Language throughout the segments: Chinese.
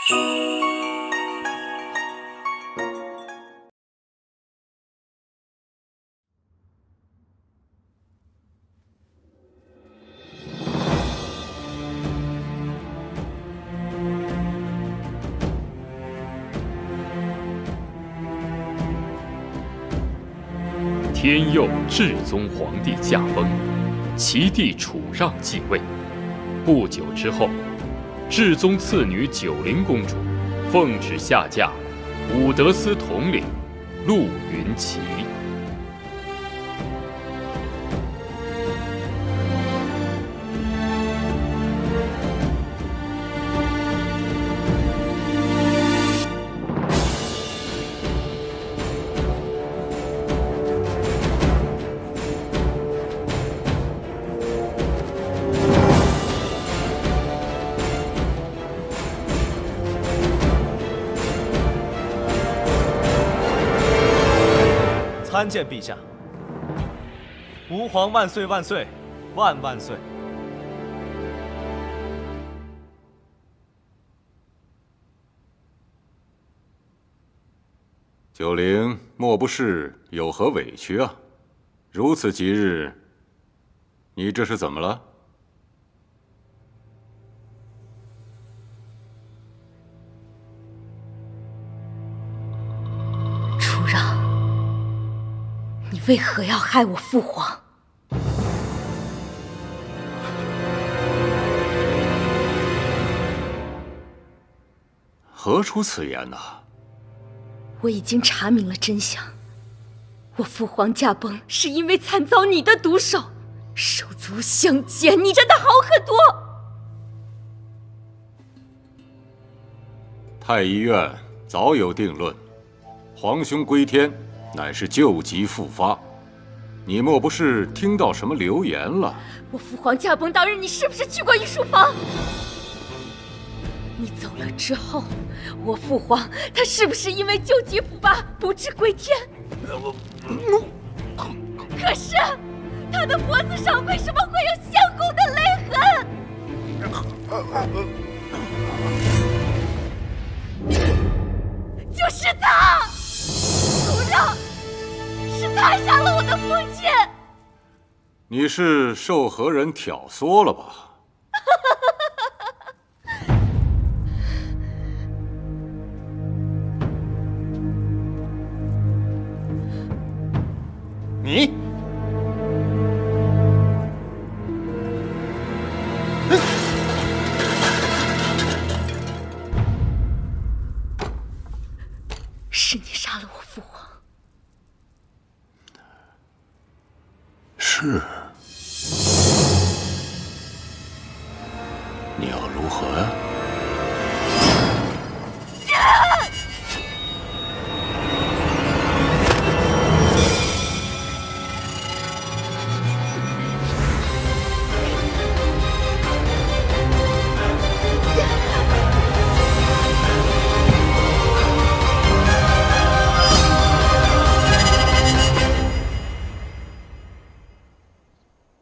天佑至宗皇帝驾崩，其弟楚让继位。不久之后，至宗次女九龄公主奉旨下嫁武德司统领陆云奇。参见陛下，吾皇万岁万岁万万岁！九龄莫不是有何委屈啊？如此吉日，你这是怎么了？楚让，你为何要害我父皇？何出此言呢？我已经查明了真相，我父皇驾崩是因为惨遭你的毒手，手足相见，你真的好很多。太医院早有定论，皇兄归天乃是旧疾复发，你莫不是听到什么流言了？我父皇驾崩当日，你是不是去过御书房？你走了之后，我父皇他是不是因为旧疾复发不治归天？可是他的脖子上为什么会有相公的勒痕？就是他，楚让，是他杀了我的父亲。你是受何人挑唆了吧？你，是你杀了我父皇。是。你要如何呀？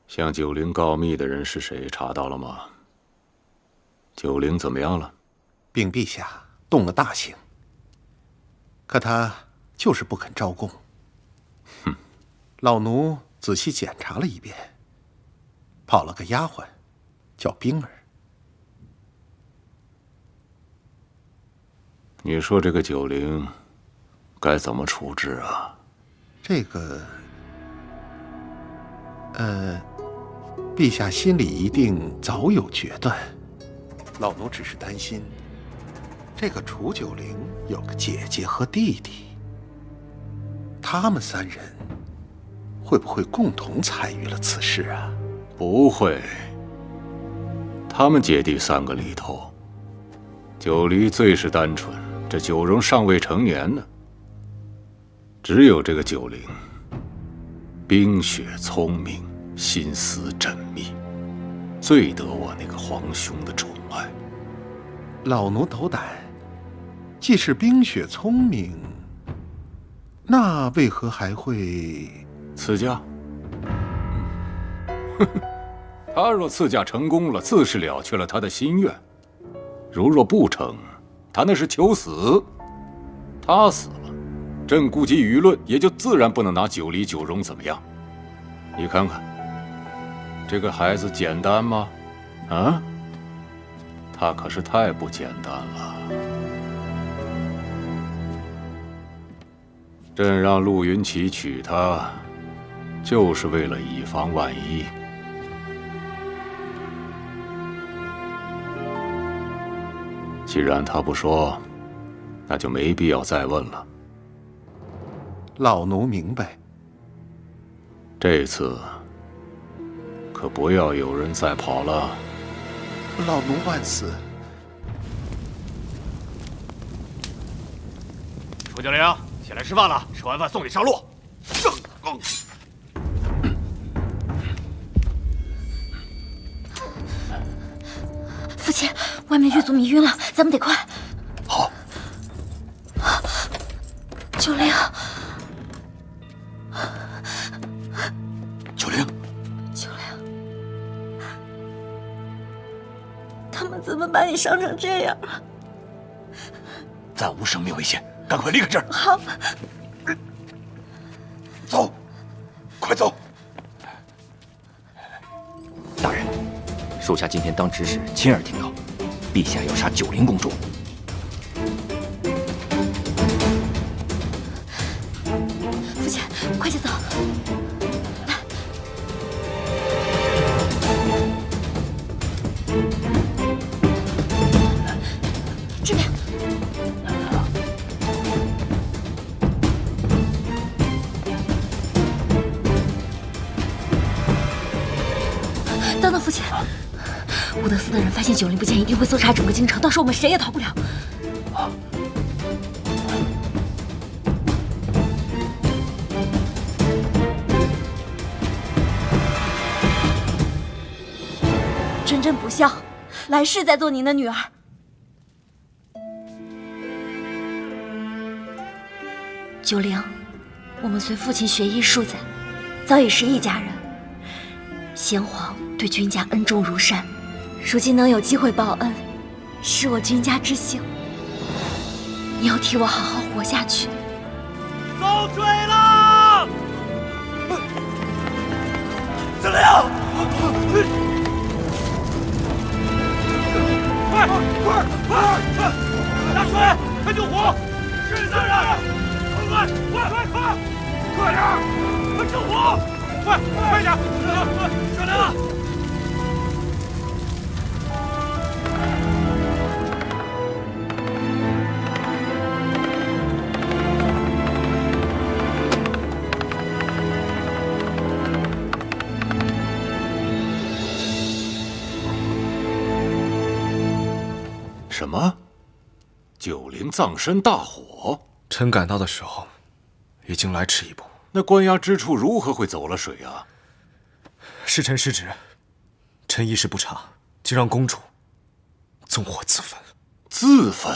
向九龄告密的人是谁？查到了吗？九龄怎么样了？禀陛下，动了大刑，可他就是不肯招供。哼，老奴仔细检查了一遍，跑了个丫鬟，叫冰儿。你说这个九龄该怎么处置啊？这个，陛下心里一定早有决断。老奴只是担心，这个楚九龄有个姐姐和弟弟，他们三人会不会共同参与了此事啊？不会，他们姐弟三个里头，九龄最是单纯，这九荣尚未成年呢。只有这个九龄，冰雪聪明，心思缜密，最得我那个皇兄的宠爱。老奴斗胆，既是冰雪聪明，那为何还会赐嫁？他若赐嫁成功了，自是了却了他的心愿；如若不成，他那是求死。他死了，朕估计舆论也就自然不能拿九黎九荣怎么样。你看看，这个孩子简单吗？啊？他可是太不简单了。朕让陆云奇娶她，就是为了以防万一。既然他不说，那就没必要再问了。老奴明白。这次可不要有人再跑了。老奴万死。楚九龄，起来吃饭了，吃完饭送你上路。父亲，外面狱卒迷晕了，咱们得快。好。九龄，九龄，九龄，他们怎么把你伤成这样？暂无生命危险，赶快离开这儿。好。走，快走！大人，属下今天当值时亲耳听到，陛下要杀九龄公主。父亲，快些走！来，这边。等等，父亲，乌德斯的人发现九龄不见，一定会搜查整个京城，到时候我们谁也逃不了。真真不孝，来世再做您的女儿。九龄，我们随父亲学艺数载，早已是一家人。先皇对君家恩重如山，如今能有机会报恩，是我君家之幸。你要替我好好活下去。遭追了！子良，快！拿水，快救火！是大人！快！快点！快救火！快点！小梁！什么？九龄葬身大火？臣赶到的时候，已经来迟一步。那关押之处如何会走了水啊？是臣失职，臣一时不察，就让公主纵火自焚。自焚？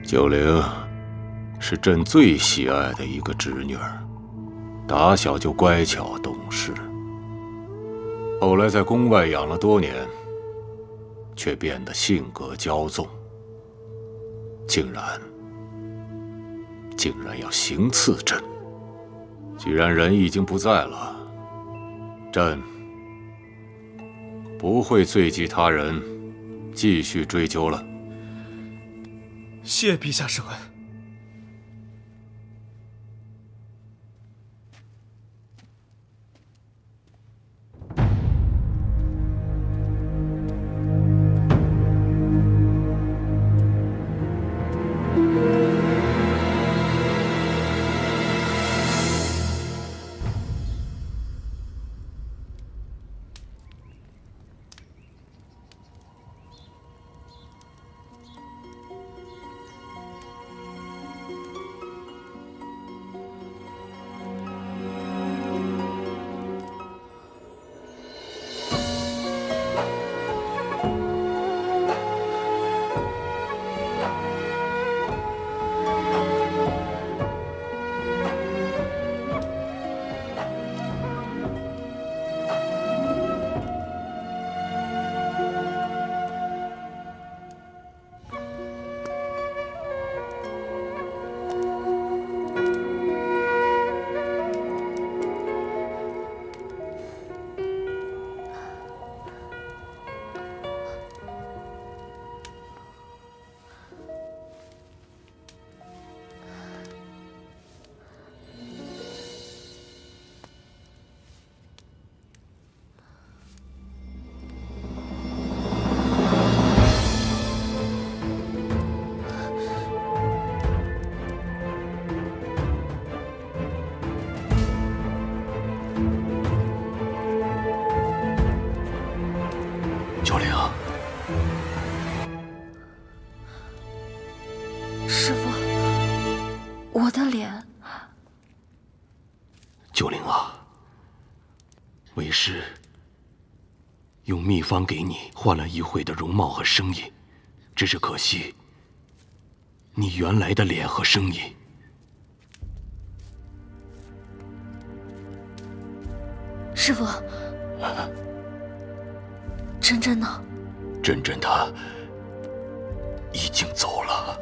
九龄是朕最喜爱的一个侄女儿，打小就乖巧懂事。后来在宫外养了多年，却变得性格骄纵，竟然要行刺朕。既然人已经不在了，朕不会罪及他人，继续追究了。谢陛下圣恩。九灵，师父，我的脸。九灵啊，为师用秘方给你换了一会的容貌和声音，只是可惜，你原来的脸和声音。师父，珍珍呢？珍珍她已经走了。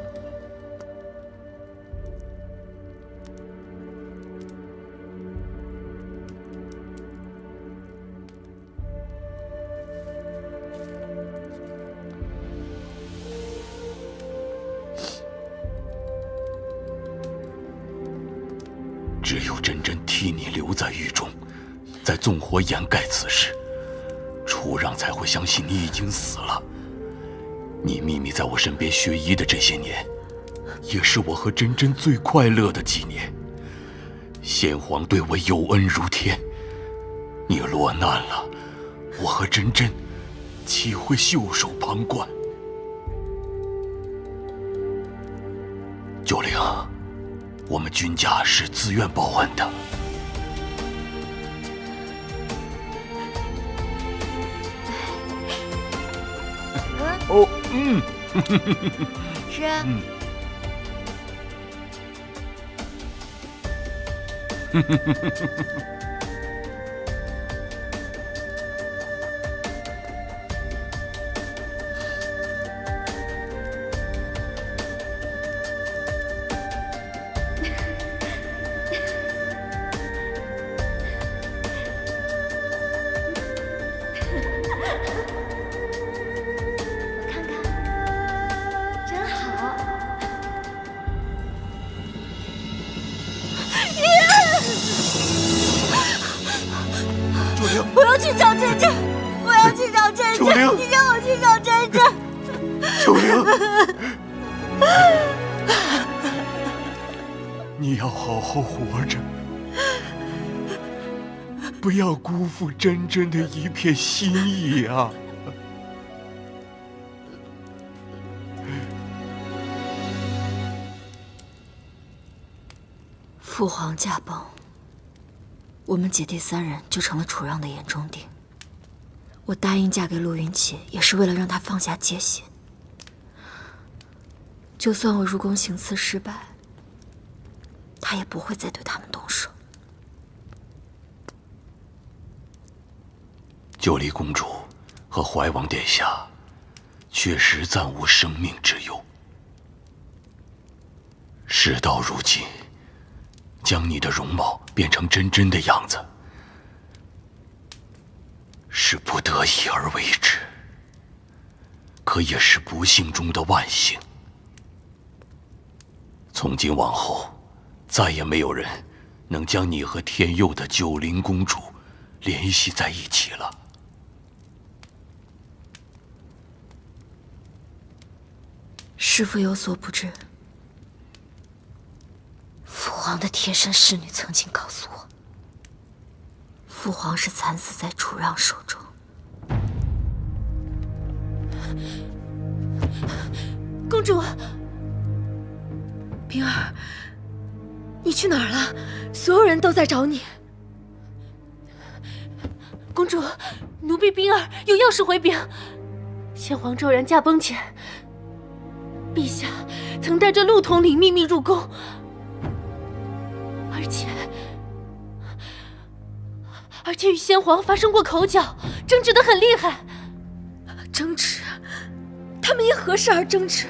只有珍珍替你留在狱中，在纵火掩盖此事，楚让才会相信你已经死了。你秘密在我身边学医的这些年，也是我和珍珍最快乐的几年。先皇对我有恩如天，你落难了，我和珍珍岂会袖手旁观？九灵，我们君家是自愿报恩的。哦，是。我要去找珍珍，我要去找珍珍。九灵，你让我去找珍珍。九灵，你要好好活着，不要辜负珍珍的一片心意啊！父皇驾崩，我们姐弟三人就成了楚让的眼中钉。我答应嫁给陆云奇，也是为了让他放下戒心。就算我入宫行刺失败，他也不会再对他们动手。九黎公主和怀王殿下确实暂无生命之忧。事到如今，将你的容貌变成珍珍的样子，是不得已而为之，可也是不幸中的万幸。从今往后，再也没有人能将你和天佑的九灵公主联系在一起了。师父有所不知，父皇的贴身侍女曾经告诉我，父皇是惨死在楚让手中。公主，冰儿，你去哪儿了？所有人都在找你。公主，奴婢冰儿有要事回禀。先皇骤然驾崩前，陛下曾带着陆统领秘密入宫，而且与先皇发生过口角，争执得很厉害。争执？他们因何事而争执？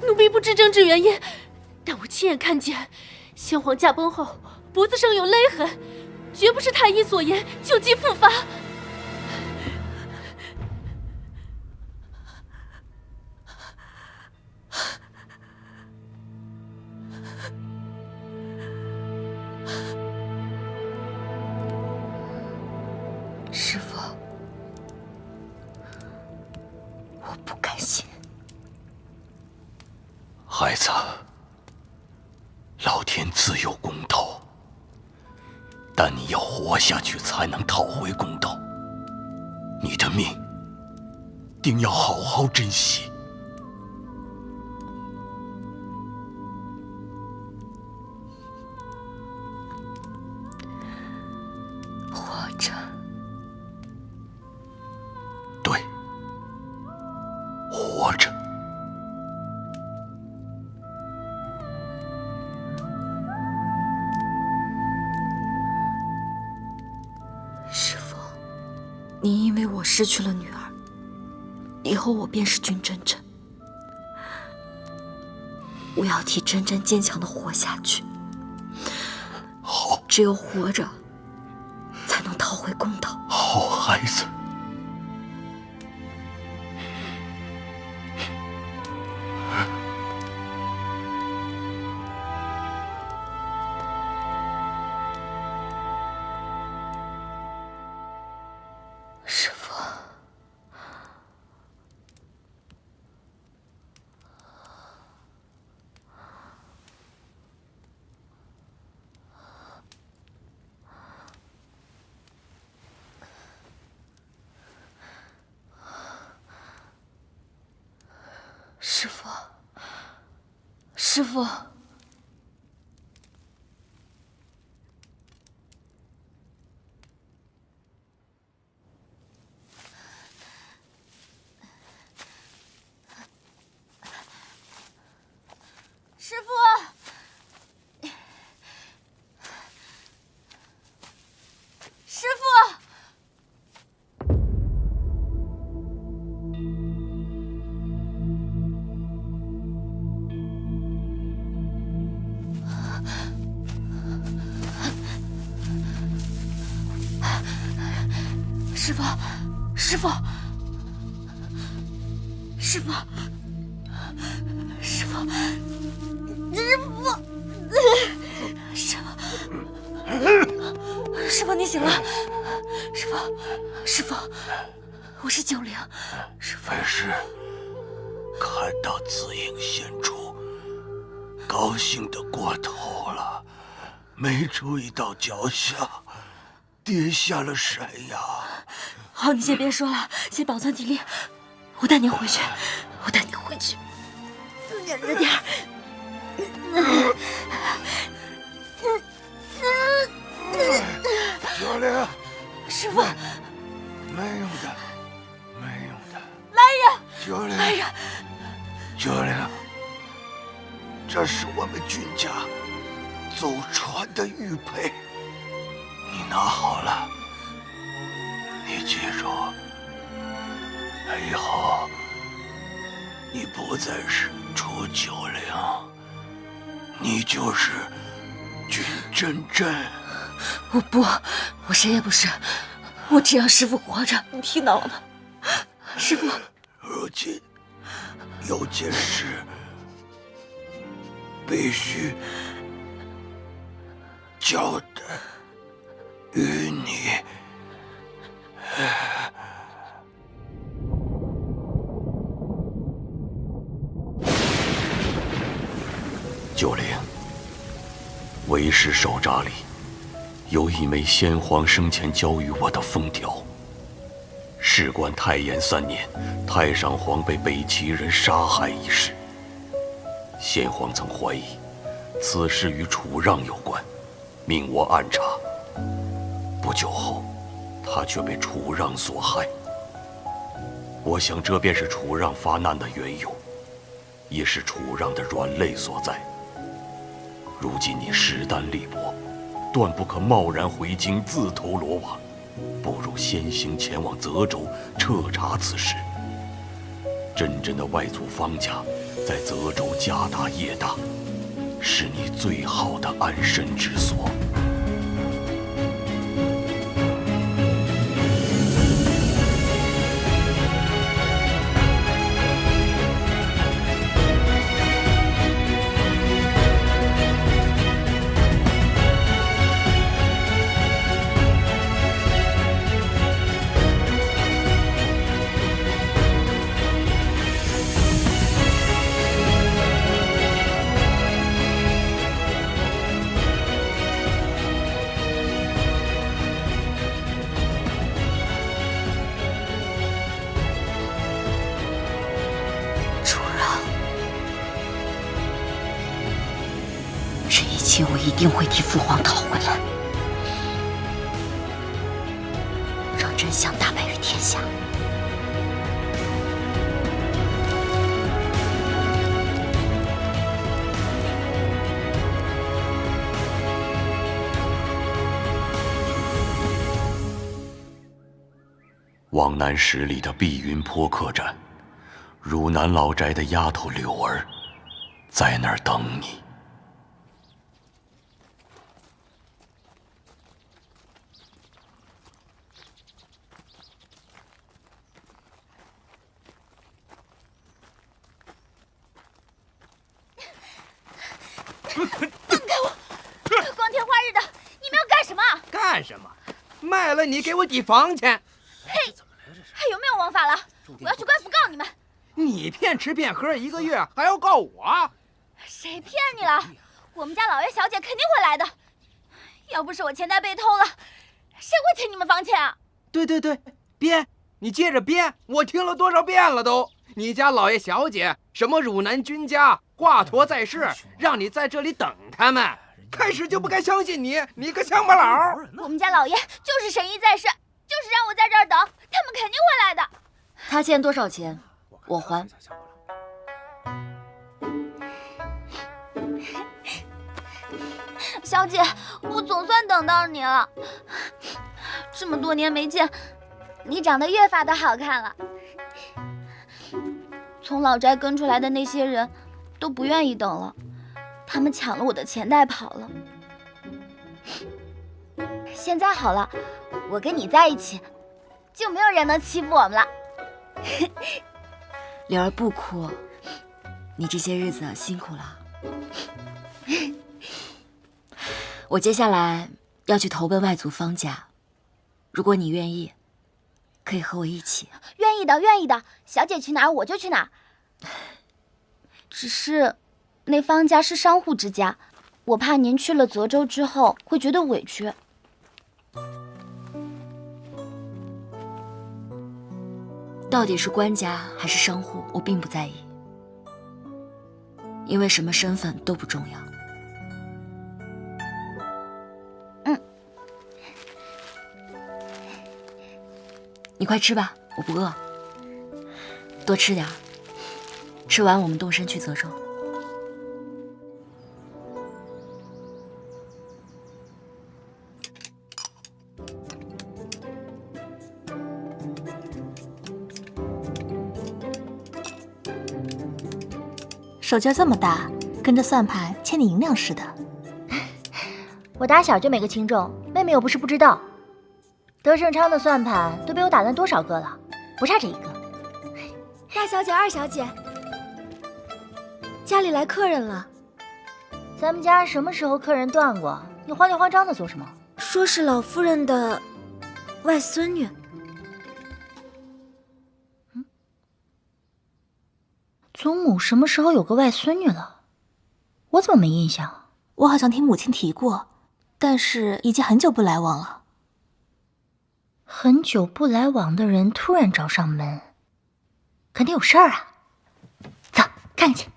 奴婢不知争执原因，但我亲眼看见先皇驾崩后脖子上有勒痕，绝不是太医所言旧疾复发。师父，我不甘心。孩子，老天自有公道，但你要活下去才能讨回公道。的命，定要好好珍惜。活着。对，活着。师父，您因为我失去了女儿，以后我便是君真真。我要替真真坚强地活下去。好，只有活着，才能讨回公道。好孩子。师父，师父，师父。师父，师父，师父，师父，师父，师父。师父，你醒了！师父，我是九灵。师父，为师看到紫影现出，高兴得过头了，没注意到脚下跌下了山崖。好，你先别说了，先保存体力。我带您回去，忍着点儿。九灵，师父，没用的，没用的。来人！九灵，来人！九灵，这是我们君家祖传的玉佩，你拿好了。你记住，以后你不再是楚九灵，你就是君真真。我不，我谁也不是，我只要师父活着，你听到了吗？师父，如今有件事必须交代于你。九灵，为师手札里有一枚先皇生前交予我的封条。事关太延3年，太上皇被北齐人杀害一事，先皇曾怀疑此事与楚让有关，命我暗查。不久后，他却被楚让所害。我想这便是楚让发难的缘由，也是楚让的软肋所在。如今你势单力薄，断不可贸然回京自投罗网，不如先行前往泽州彻查此事。真真的外祖方家在泽州家大业大，是你最好的安身之所。切我一定会替父皇讨回来，让真相大白于天下。往南10里的碧云坡客栈，汝南老宅的丫头柳儿，在那儿等你。光天化日的，你们要干什么？干什么？卖了你给我抵房钱。嘿，还有没有王法了？我要去官府告你们！你骗吃骗喝1个月，还要告我？谁骗你了？我们家老爷小姐肯定会来的。要不是我钱袋被偷了，谁会欠你们房钱啊？对，编，你接着编，我听了多少遍了都。你家老爷小姐什么汝南君家华佗在世，让你在这里等他们。开始就不该相信你，你个乡巴佬！我们家老爷就是神医在世，就是让我在这儿等，他们肯定会来的。他欠多少钱，我还。小姐，我总算等到你了。这么多年没见，你长得越发的好看了。从老宅跟出来的那些人都不愿意等了，他们抢了我的钱袋跑了。现在好了，我跟你在一起，就没有人能欺负我们了。柳儿不哭，你这些日子辛苦了。我接下来要去投奔外祖方家，如果你愿意，可以和我一起。愿意的，愿意的。小姐去哪儿我就去哪儿。只是那方家是商户之家，我怕您去了泽州之后会觉得委屈。到底是官家还是商户，我并不在意，因为什么身份都不重要。你快吃吧，我不饿。多吃点儿，吃完我们动身去泽州。手劲这么大，跟着算盘欠你银两似的。我打小就没个轻重，妹妹又不是不知道。德胜昌的算盘都被我打烂多少个了，不差这一个。大小姐、二小姐，家里来客人了。咱们家什么时候客人断过？你慌里慌张的做什么？说是老夫人的外孙女。祖母什么时候有个外孙女了？我怎么没印象？我好像听母亲提过，但是已经很久不来往了。很久不来往的人突然找上门，肯定有事儿啊！走，看看去。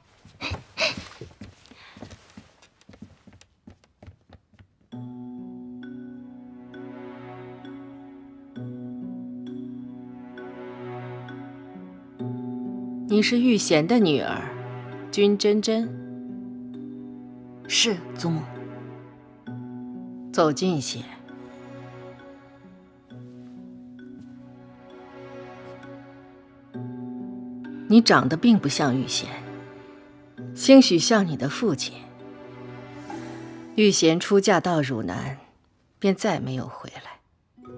你是玉贤的女儿，君真真。是，祖母。走近些。你长得并不像玉贤，兴许像你的父亲。玉贤出嫁到汝南，便再没有回来。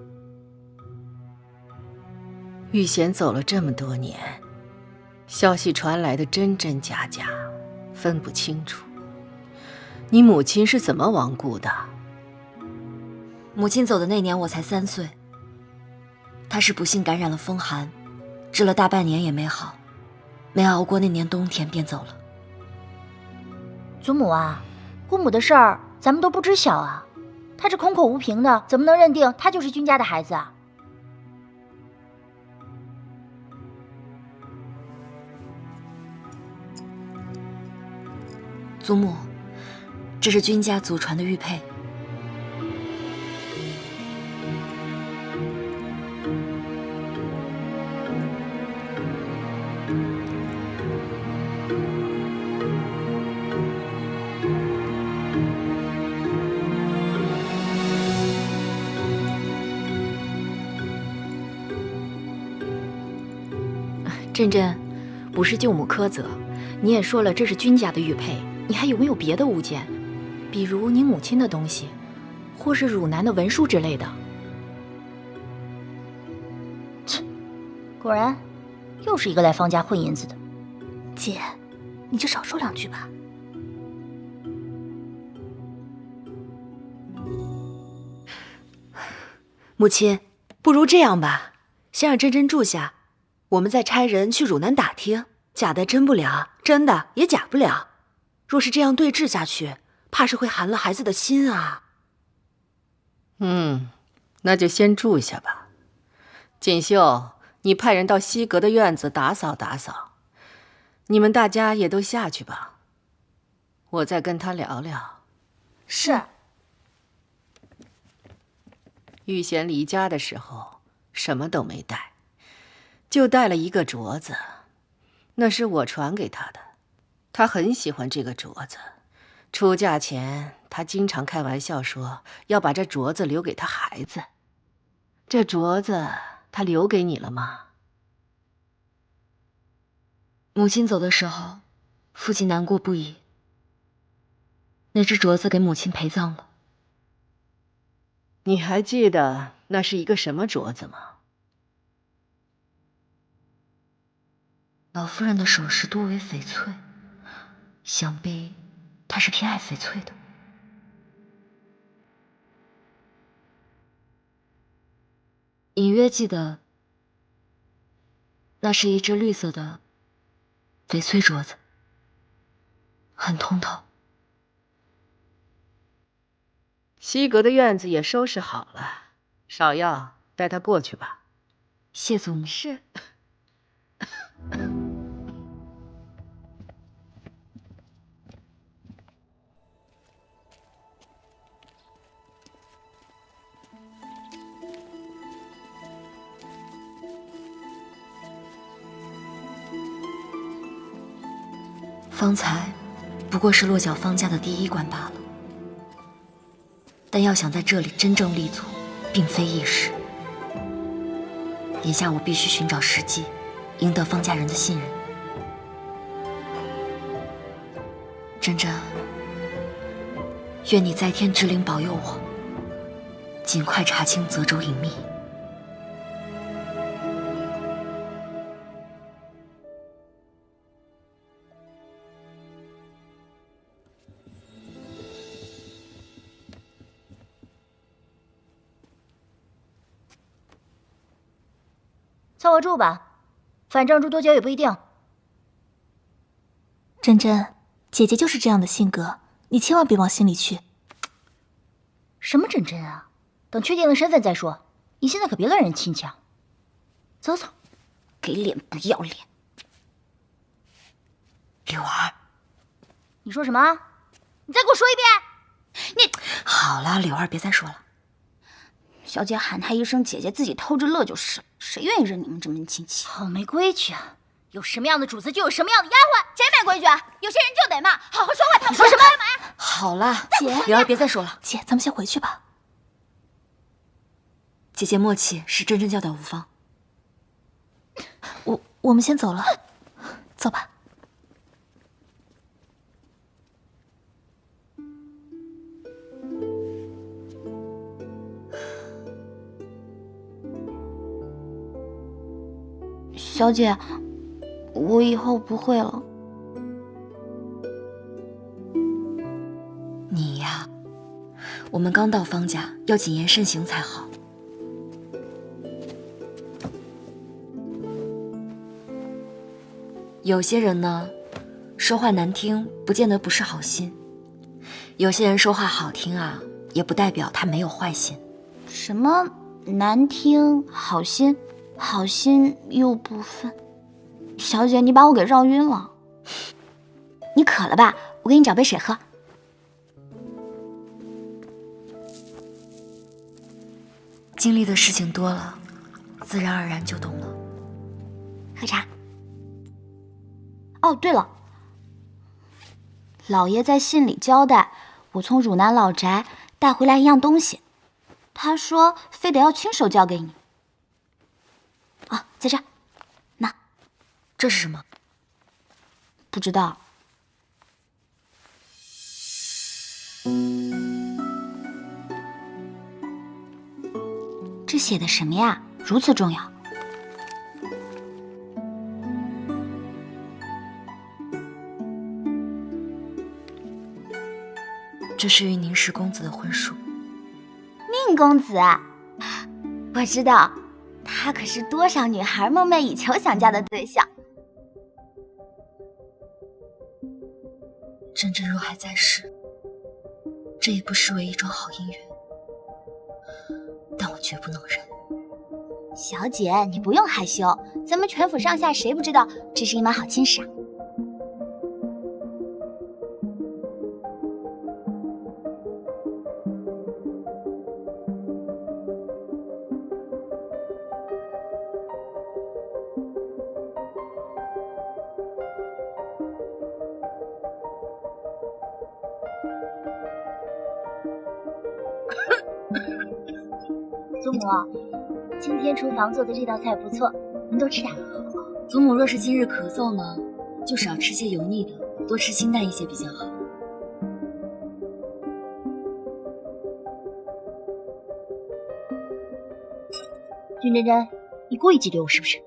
玉贤走了这么多年，消息传来的真真假假，分不清楚。你母亲是怎么亡故的？母亲走的那年我才3岁，她是不幸感染了风寒，治了大半年也没好。没熬过那年冬天便走了。祖母啊，姑母的事儿咱们都不知晓啊，她这空口无凭的，怎么能认定她就是君家的孩子啊？祖母，这是君家祖传的玉佩。珍珍，不是舅母苛责，你也说了这是君家的玉佩，你还有没有别的物件？比如你母亲的东西，或是汝南的文书之类的？切，果然，又是一个来方家混银子的。姐，你就少说2句吧。母亲，不如这样吧，先让珍珍住下，我们再差人去汝南打听，假的真不了，真的也假不了。若是这样对峙下去，怕是会寒了孩子的心啊。那就先住下吧。锦绣，你派人到西阁的院子打扫打扫，你们大家也都下去吧，我再跟他聊聊。是。玉贤离家的时候什么都没带，就带了一个镯子，那是我传给他的，他很喜欢这个镯子。出嫁前他经常开玩笑说要把这镯子留给他孩子。这镯子他留给你了吗？母亲走的时候，父亲难过不已。那只镯子给母亲陪葬了。你还记得那是一个什么镯子吗？老夫人的首饰多为翡翠，想必她是偏爱翡翠的。隐约记得，那是一只绿色的翡翠镯子，很通透。西阁的院子也收拾好了，芍药，带他过去吧。谢祖母。是。方才不过是落脚方家的第1关罢了，但要想在这里真正立足，并非易事。眼下我必须寻找时机，赢得方家人的信任。珍珍，愿你在天之灵保佑我，尽快查清泽州隐秘。凑合住吧，反正住多久也不一定。珍珍，姐姐就是这样的性格，你千万别往心里去。什么珍珍啊？等确定了身份再说。你现在可别乱人亲强。走走，给脸不要脸。柳儿，你说什么？你再给我说一遍。你好了，柳儿，别再说了。小姐喊她一声姐姐，自己偷着乐就是了。谁愿意认你们这门亲戚？好没规矩啊！有什么样的主子，就有什么样的丫鬟。谁没规矩啊？有些人就得骂，好好说话。你说什么？好了，姐，柳儿，别再说了。姐，咱们先回去吧。姐姐默契是真正教导无方。我们先走了，走吧。小姐，我以后不会了。你呀，我们刚到方家，要谨言慎行才好。有些人呢，说话难听，不见得不是好心；有些人说话好听啊，也不代表他没有坏心。什么难听好心？好心又不分，小姐，你把我给绕晕了。你渴了吧？我给你找杯水喝。经历的事情多了，自然而然就懂了。喝茶。哦，对了，老爷在信里交代，我从汝南老宅带回来一样东西，他说非得要亲手交给你。啊，在这儿，那，这是什么？不知道。这写的什么呀？如此重要。这是与宁氏公子的婚书。宁公子，我知道，他可是多少女孩梦寐以求想嫁的对象。真真若还在世，这也不失为一桩好姻缘，但我绝不能忍。小姐，你不用害羞，咱们全府上下谁不知道这是一门好亲事啊？祖母，今天厨房做的这道菜不错，您多吃点。祖母若是今日咳嗽呢，就少吃些油腻的，多吃清淡一些比较好。君真真，你故意挤兑我是不是？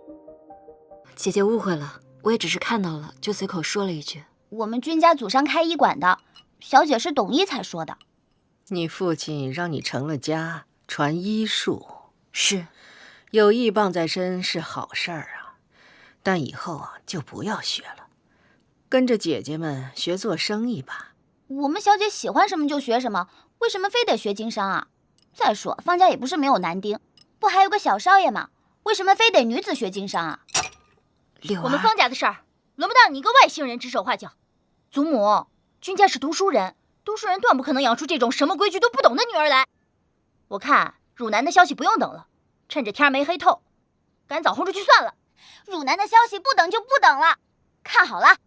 姐姐误会了，我也只是看到了，就随口说了一句。我们君家祖上开医馆的，小姐是懂医才说的。你父亲让你成了家，传医术，是，有医傍在身是好事儿啊，但以后啊就不要学了，跟着姐姐们学做生意吧。我们小姐喜欢什么就学什么，为什么非得学经商啊？再说方家也不是没有男丁，不还有个小少爷吗？为什么非得女子学经商啊？我们方家的事儿，轮不到你一个外姓人指手画脚。祖母，君家是读书人，读书人断不可能养出这种什么规矩都不懂的女儿来。我看汝南的消息不用等了，趁着天没黑透，赶早轰出去算了。汝南的消息不等就不等了，看好了，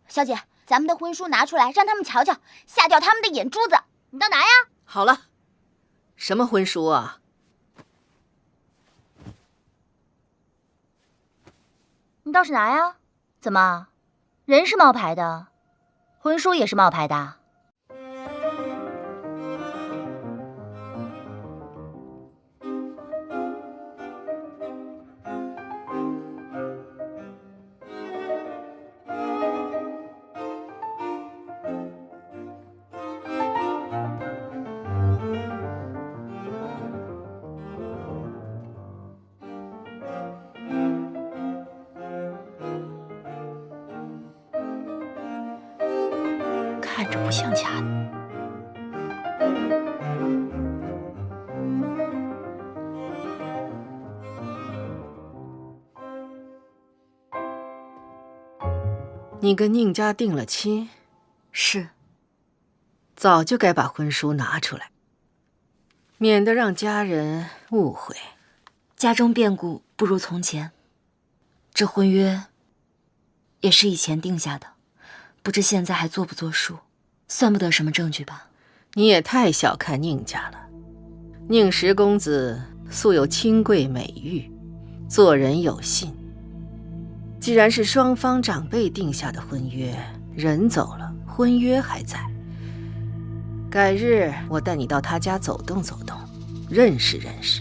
小姐，咱们的婚书拿出来让他们瞧瞧，吓掉他们的眼珠子。你倒拿呀！好了，什么婚书啊？你倒是拿呀！怎么，人是冒牌的，婚书也是冒牌的？看着不像假的。你跟宁家定了亲？是。早就该把婚书拿出来，免得让家人误会。家中变故不如从前，这婚约也是以前定下的，不知现在还作不作数，算不得什么证据吧？你也太小看宁家了。宁十公子素有清贵美誉，做人有信。既然是双方长辈定下的婚约，人走了，婚约还在。改日我带你到他家走动走动，认识认识。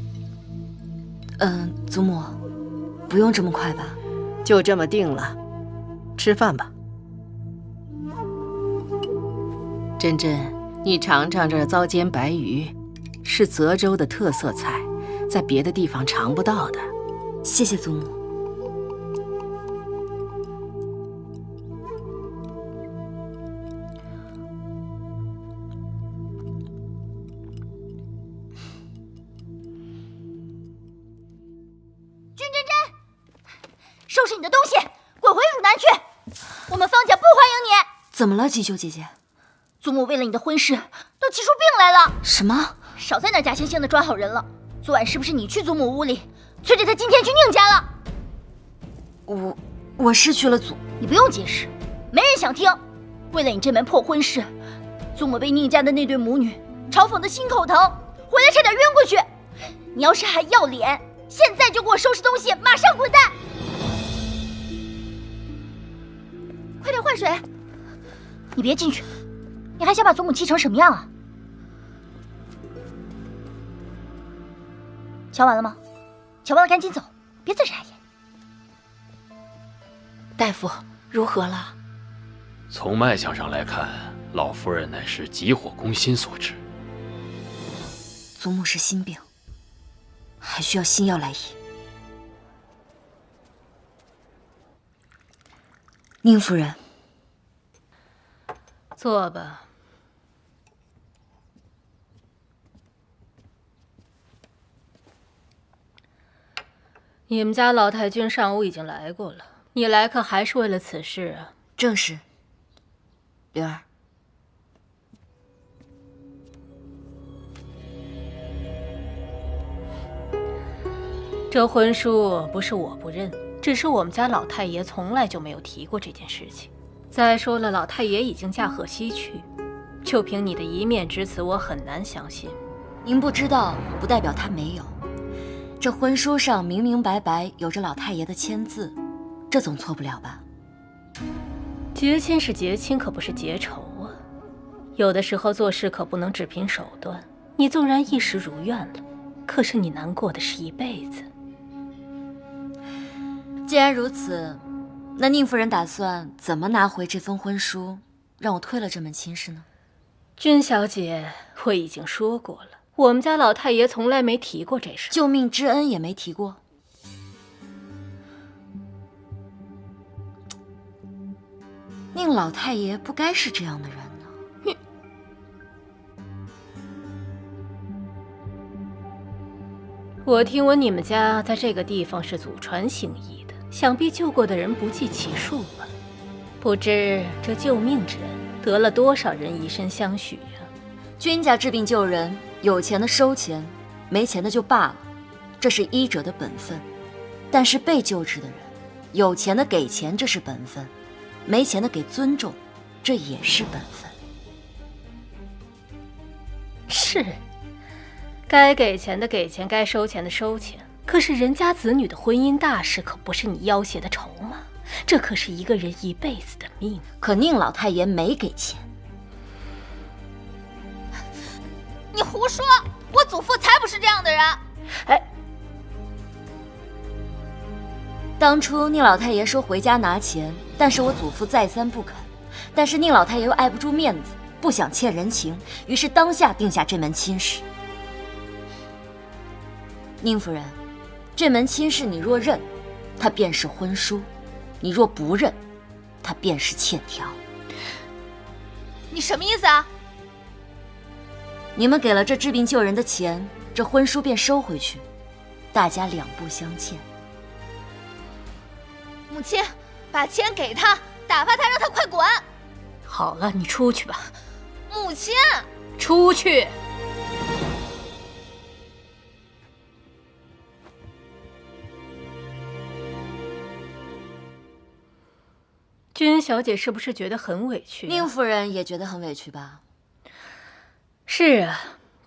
祖母，不用这么快吧？就这么定了，吃饭吧。珍珍，你尝尝这糟煎白鱼，是泽州的特色菜，在别的地方尝不到的。谢谢祖母。收拾你的东西，滚回汝南去！我们方家不欢迎你。怎么了，锦绣姐姐？祖母为了你的婚事，都气出病来了。什么？少在那假惺惺的装好人了。昨晚是不是你去祖母屋里，催着她今天去宁家了？我是去了祖，你不用解释，没人想听。为了你这门破婚事，祖母被宁家的那对母女嘲讽得心口疼，回来差点晕过去。你要是还要脸，现在就给我收拾东西，马上滚蛋！快点换水！你别进去，你还想把祖母气成什么样啊？瞧完了吗？瞧完了赶紧走，别再眨眼。大夫，如何了？从脉象上来看，老夫人乃是急火攻心所致。祖母是心病，还需要心药来医。宁夫人，坐吧。你们家老太君上午已经来过了，你来可还是为了此事啊？正是。灵儿，这婚书不是我不认，只是我们家老太爷从来就没有提过这件事情。再说了，老太爷已经驾鹤西去，就凭你的一面之词，我很难相信。您不知道，不代表他没有。这婚书上明明白白有着老太爷的签字，这总错不了吧？结亲是结亲，可不是结仇啊。有的时候做事可不能只凭手段。你纵然一时如愿了，可是你难过的是一辈子。既然如此，那宁夫人打算怎么拿回这封婚书，让我退了这门亲事呢？君小姐，我已经说过了，我们家老太爷从来没提过这事，救命之恩也没提过。宁老太爷不该是这样的人呢。我听闻你们家在这个地方是祖传行医的，想必救过的人不计其数吧？不知这救命之恩得了多少人以身相许啊？君家治病救人，有钱的收钱，没钱的就罢了，这是医者的本分。但是被救治的人，有钱的给钱，这是本分；没钱的给尊重，这也是本分。是，该给钱的给钱，该收钱的收钱。可是人家子女的婚姻大事，可不是你要挟的筹码，这可是一个人一辈子的命。可宁老太爷没给钱。你胡说！我祖父才不是这样的人。哎，当初宁老太爷说回家拿钱，但是我祖父再三不肯。但是宁老太爷又碍不住面子，不想欠人情，于是当下定下这门亲事。宁夫人，这门亲事你若认，它便是婚书；你若不认，它便是欠条。你什么意思啊？你们给了这治病救人的钱，这婚书便收回去，大家两不相欠。母亲，把钱给他，打发他，让他快滚。好了，你出去吧。母亲，出去。君小姐是不是觉得很委屈啊？宁夫人也觉得很委屈吧？是啊，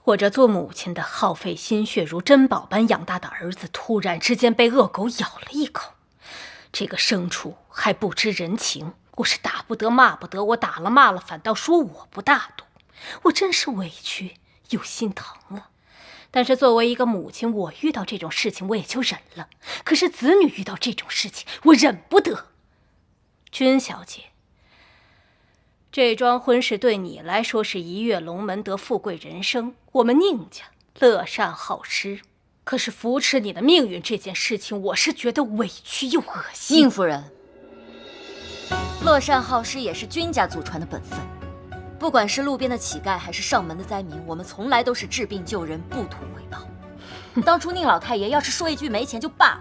我这做母亲的耗费心血如珍宝般养大的儿子，突然之间被恶狗咬了一口。这个牲畜还不知人情，我是打不得骂不得，我打了骂了，反倒说我不大度，我真是委屈又心疼啊。但是作为一个母亲，我遇到这种事情我也就忍了，可是子女遇到这种事情，我忍不得。君小姐，这桩婚事对你来说是一跃龙门得富贵人生，我们宁家乐善好施，可是扶持你的命运这件事情，我是觉得委屈又恶心。宁夫人，乐善好施也是君家祖传的本分，不管是路边的乞丐还是上门的灾民，我们从来都是治病救人，不图回报。当初宁老太爷要是说一句没钱就罢了，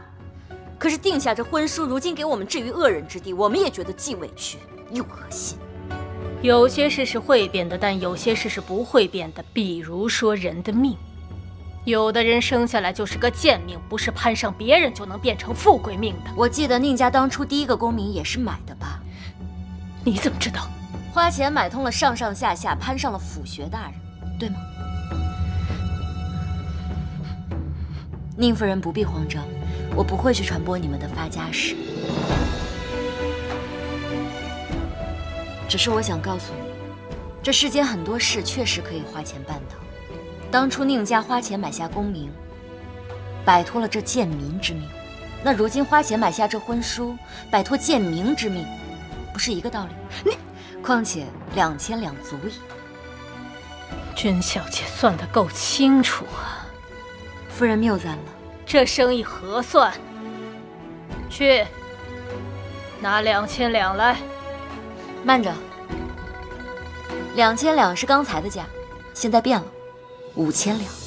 可是定下这婚书，如今给我们置于恶人之地，我们也觉得既委屈又恶心。有些事是会变的，但有些事是不会变的，比如说人的命。有的人生下来就是个贱命，不是攀上别人就能变成富贵命的。我记得宁家当初第一个功名也是买的吧？你怎么知道？花钱买通了上上下下，攀上了辅学大人，对吗？宁夫人不必慌张，我不会去传播你们的发家史。只是我想告诉你，这世间很多事确实可以花钱办到。当初宁家花钱买下功名，摆脱了这贱民之命，那如今花钱买下这婚书，摆脱贱民之命，不是一个道理？况且2000两足矣。君小姐算得够清楚啊！夫人谬赞了，这生意合算。去，拿2000两来。慢着，2000两是刚才的价，现在变了，5000两。